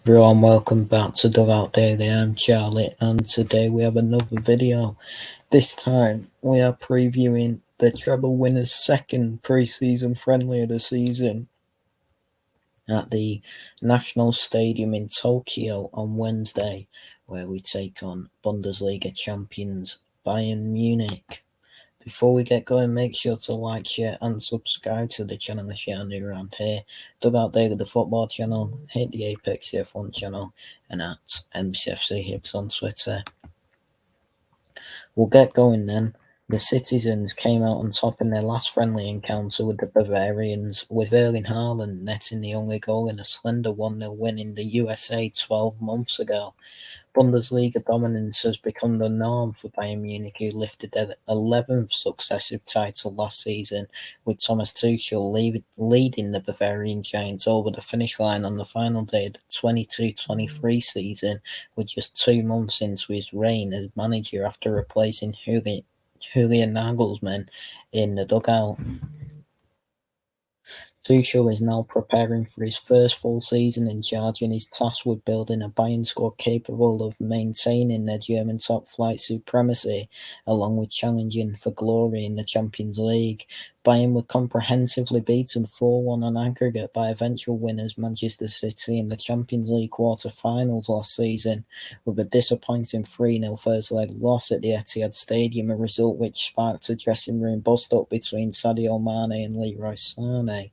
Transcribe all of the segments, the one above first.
Everyone, welcome back to Dugout Daily. I'm Charlie, and today we have another video. This time we are previewing the treble winners' second pre-season friendly of the season at the National Stadium in Tokyo on Wednesday, where we take on Bundesliga champions Bayern Munich. Before we get going, make sure to like, share and subscribe to the channel if you are new around here. Dugout Daily, the football channel, hit the Apex F1 channel, and at MCFC Hibs on Twitter. We'll get going then. The Citizens came out on top in their last friendly encounter with the Bavarians, with Erling Haaland netting the only goal in a slender 1-0 win in the USA 12 months ago. Bundesliga dominance has become the norm for Bayern Munich, who lifted their 11th successive title last season, with Thomas Tuchel leading the Bavarian Giants over the finish line on the final day of the 22-23 season, with just 2 months into his reign as manager after replacing Julian Nagelsmann in the dugout. Tuchel is now preparing for his first full season in charge and is tasked with building a Bayern squad capable of maintaining their German top-flight supremacy, along with challenging for glory in the Champions League. Bayern were comprehensively beaten 4-1 on aggregate by eventual winners Manchester City in the Champions League quarter-finals last season, with a disappointing 3-0 first-leg loss at the Etihad Stadium, a result which sparked a dressing room bust-up between Sadio Mane and Leroy Sané,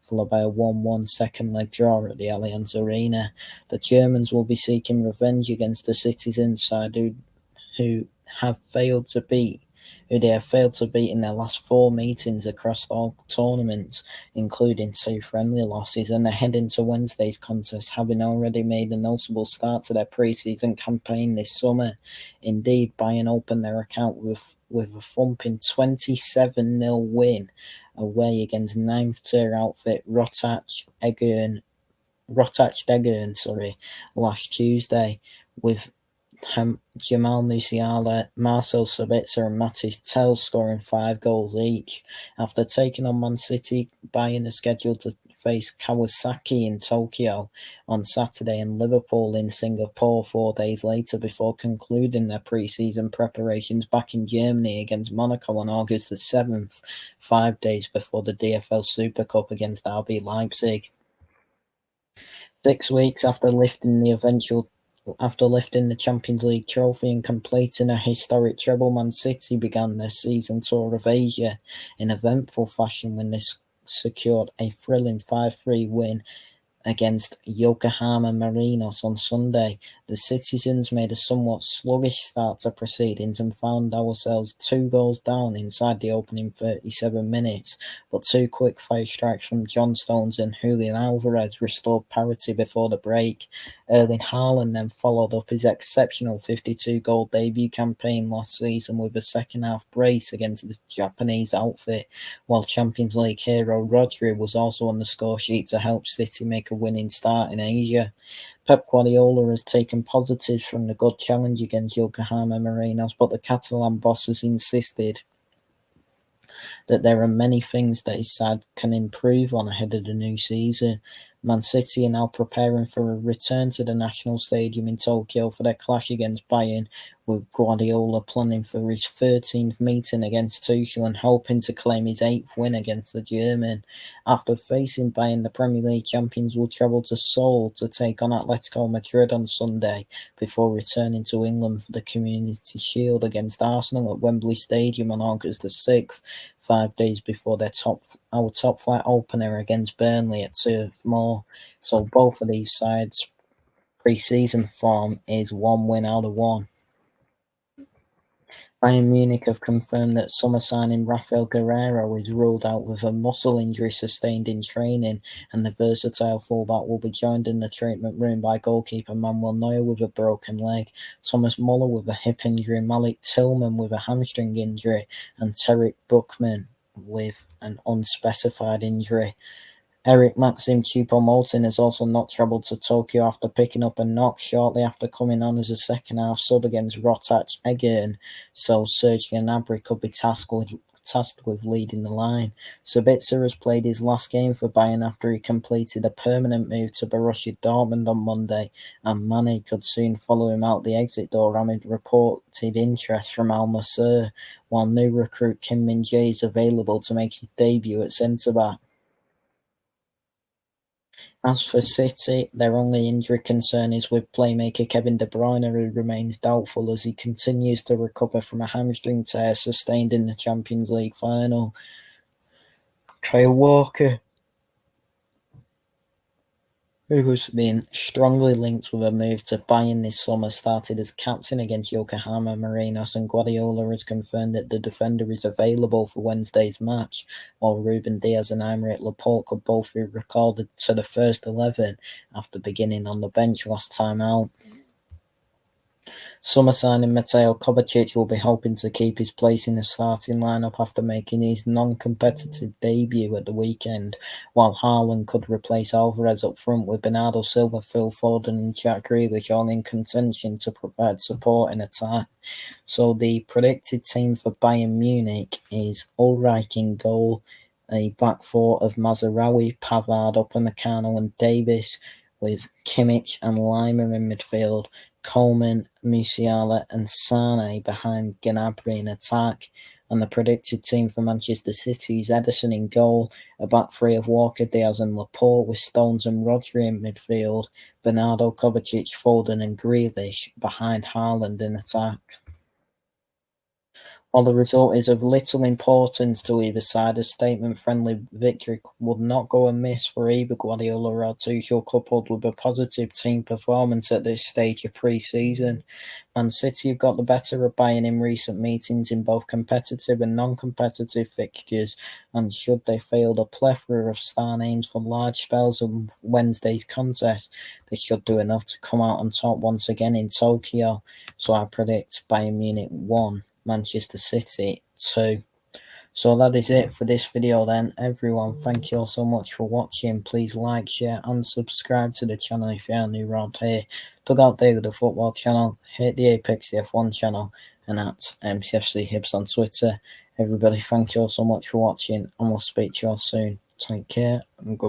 followed by a 1-1 second-leg draw at the Allianz Arena. The Germans will be seeking revenge against the Citizens side who they have failed to beat in their last 4 meetings across all tournaments, including 2 friendly losses, and are heading to Wednesday's contest, having already made a notable start to their pre-season campaign this summer. Indeed, Bayern opened their account with a thumping 27-0 win away against ninth-tier outfit Rottach Degern last Tuesday, with Jamal Musiala, Marcel Sabitzer and Matis Tel scoring 5 goals each. After taking on Man City, Bayern is scheduled to face Kawasaki in Tokyo on Saturday and Liverpool in Singapore 4 days later, before concluding their pre-season preparations back in Germany against Monaco on August the 7th, 5 days before the DFL Super Cup against RB Leipzig. 6 weeks after lifting the Champions League trophy and completing a historic treble, Man City began their season tour of Asia in eventful fashion when they secured a thrilling 5-3 win against Yokohama Marinos on Sunday. The Citizens made a somewhat sluggish start to proceedings and found ourselves 2 goals down inside the opening 37 minutes, but 2 quick-fire strikes from John Stones and Julian Alvarez restored parity before the break. Erling Haaland then followed up his exceptional 52-goal debut campaign last season with a second-half brace against the Japanese outfit, while Champions League hero Rodri was also on the scoresheet to help City make a winning start in Asia. Pep Guardiola has taken positives from the good challenge against Yokohama Marinos, but the Catalan boss has insisted that there are many things that his side can improve on ahead of the new season. Man City are now preparing for a return to the National Stadium in Tokyo for their clash against Bayern, with Guardiola planning for his 13th meeting against Tuchel and hoping to claim his 8th win against the German. After facing Bayern, the Premier League champions will travel to Seoul to take on Atletico Madrid on Sunday, before returning to England for the Community Shield against Arsenal at Wembley Stadium on August the 6th, 5 days before our top-flight opener against Burnley at Turf Moor. So both of these sides' pre-season form is 1 win out of 1. Bayern Munich have confirmed that summer signing Rafael Guerreiro is ruled out with a muscle injury sustained in training, and the versatile fullback will be joined in the treatment room by goalkeeper Manuel Neuer with a broken leg, Thomas Muller with a hip injury, Malik Tillman with a hamstring injury, and Terry Buchmann with an unspecified injury. Eric Maxim Choupo-Moting has also not travelled to Tokyo after picking up a knock shortly after coming on as a second-half sub against Rottach Egern, so Serge Gnabry could be tasked with tasked with leading the line. Sabitzer has played his last game for Bayern after he completed a permanent move to Borussia Dortmund on Monday, and Mane could soon follow him out the exit door amid reported interest from Al Nassr, while new recruit Kim Min-jae is available to make his debut at centre-back. As for City, their only injury concern is with playmaker Kevin De Bruyne, who remains doubtful as he continues to recover from a hamstring tear sustained in the Champions League final. Kyle Walker, who has been strongly linked with a move to Bayern this summer, started as captain against Yokohama Marinos, and Guardiola has confirmed that the defender is available for Wednesday's match, while Ruben Dias and Aymeric Laporte could both be recalled to the first 11 after beginning on the bench last time out. Summer signing Mateo Kovacic will be hoping to keep his place in the starting lineup after making his non-competitive debut at the weekend, while Haaland could replace Alvarez up front with Bernardo Silva, Phil Foden and Jack Grealish all in contention to provide support in attack. So the predicted team for Bayern Munich is Ulreich in goal, a back four of Mazraoui, Pavard, Upamecano and Davis, with Kimmich and Lima in midfield, Coleman, Musiala and Sane behind Gnabry in attack. And the predicted team for Manchester City is Ederson in goal, a back three of Walker, Diaz and Laporte with Stones and Rodri in midfield, Bernardo, Kovacic, Foden and Grealish behind Haaland in attack. While the result is of little importance to either side, a statement-friendly victory would not go amiss for either Guardiola or Tuchel, coupled with a positive team performance at this stage of pre-season. Man City have got the better of Bayern in recent meetings in both competitive and non-competitive fixtures, and should they field a plethora of star names for large spells of Wednesday's contest, they should do enough to come out on top once again in Tokyo. So I predict Bayern Munich 1. Manchester City 2. So that is it for this video then, everyone. Thank you all so much for watching. Please like, share and subscribe to the channel if you are new around here. Dugout Daily, the football channel, hit the Apex the F1 channel, and at MCFC Hibs on Twitter. Everybody, thank you all so much for watching, and we'll speak to you all soon. Take care and good.